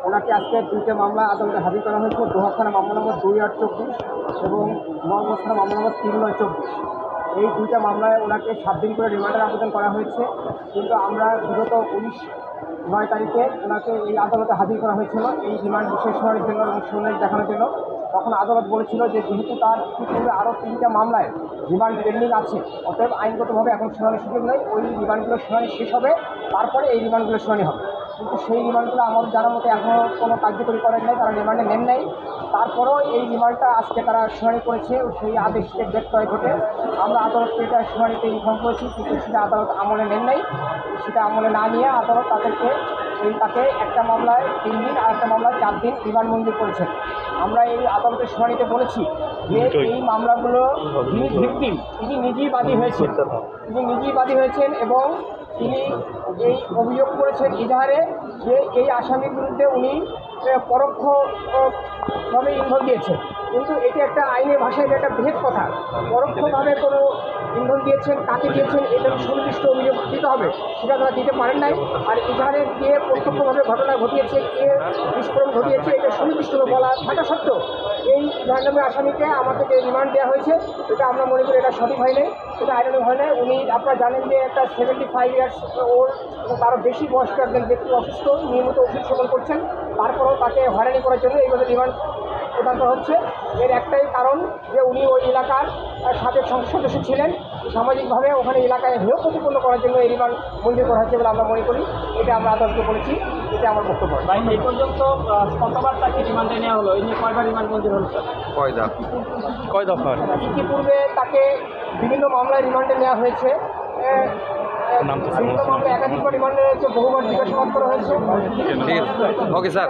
ওনাকে আজকে দুইটা মামলা আদালতে হাজির করা হয়েছে। দোহার থানা মামলা নম্বর 2/8/24 এবং মহানগর থানা মামলা নম্বর 3/9/24। এই দুইটা মামলায় ওনাকে 7 দিন করে রিমান্ডের আবেদন করা হয়েছে, কিন্তু আমরা বিগত 19/9 তারিখে ওনাকে এই আদালতে হাজির করা হয়েছিল এই রিমান্ড বিশেষ শুনানির জন্য এবং শুনানি দেখানোর জন্য। তখন আদালত বলেছিল যে যেহেতু তার ইতিপূর্বে আরও 3টা মামলায় রিমান্ড পেন্ডিং আছে, অতএব আইনগতভাবে এখন শুনানির সুযোগ নেই। ওই রিমান্ডগুলোর শুনানি শেষ হবে, তারপরে এই রিমান্ডগুলোর শুনানি হবে। কিন্তু সেই রিমান্ডগুলো আমার জানার মতো এখনও কোনো কার্যকরী করেন নাই, তারা রিমান্ডে নেন নাই। তারপরেও এই রিমান্ডটা আজকে তারা শুনানি করেছে, সেই আদেশকে ব্যত্যয় ঘটে আমরা আদালতকে এটা শুনানিতে ইনফর্ম করেছি, কিন্তু সেটা আদালত আমলে নেন নাই। সেটা আমলে না নিয়ে আদালত তাকে একটা মামলায় 3 দিন আর একটা মামলায় 4 দিন রিমান্ড মঞ্জুর করেছেন। আমরা এই আদালতের শুনানিতে বলেছি যে এই মামলাগুলো যিনি ভিকটিম তিনি নিজেই বাদী হয়েছেন এবং তিনি এই অভিযোগ করেছেন ইজাহারে যে এই আসামির বিরুদ্ধে উনি পরোক্ষভাবে ইন্ধন দিয়েছেন। কিন্তু এটি একটা আইনের ভাষায় এটা একটা বৃহৎ কথা। পরোক্ষভাবে কোনো ইন্ধন দিয়েছেন, কাকে দিয়েছেন, এটা সুনির্দিষ্ট অভিযোগ দিতে হবে, সেটা তারা দিতে পারেন নাই। আর ইজাহারে কে প্রত্যক্ষভাবে ঘটনা ঘটিয়েছে, কে বিস্ফোরণ ঘটিয়েছে, এটা সুনির্দিষ্টভাবে বলা থাকা সত্ত্বেও এই ইজাহার নামের আসামিকে আমাদেরকে রিমান্ড দেওয়া হয়েছে। এটা আমরা মনে করি এটা সঠিক হয় নাই, এটা আইনানুগ হয় নাই। উনি আপনারা জানেন যে একটা 75 ইয়ার্স ওল্ড এবং তারও বেশি বয়স্ক একজন ব্যক্তি অসুস্থ, নিয়মিত ওষুধ সেবন করছেন, তারপরেও তাকে হয়রানি করার জন্য এইভাবে রিমান্ড প্রদান করা হচ্ছে। এর একটাই কারণ যে উনি ওই এলাকার সাবেক সংসদ সদস্য ছিলেন, সামাজিকভাবে ওখানে এলাকায় হেয় প্রতিপন্ন করার জন্য এই রিমান্ড মঞ্জুর করা হচ্ছে বলে আমরা মনে করি। এটা আমরা আদালতকে বলেছি, এটা আমার বক্তব্য। ভাই, এই পর্যন্ত কতবার তাকে রিমান্ডে নেওয়া হলো? এই নিয়ে কয়বার রিমান্ড মঞ্জুর হলো? কয় দফা? ইতিপূর্বে তাকে বিভিন্ন মামলায় রিমান্ডে নেওয়া হয়েছে, বিভিন্ন মামলায় একাধিকবার রিমান্ডে রয়েছে, বহুবার জিজ্ঞাসাবাদ করা হয়েছে। ঠিক আছে, ওকে স্যার।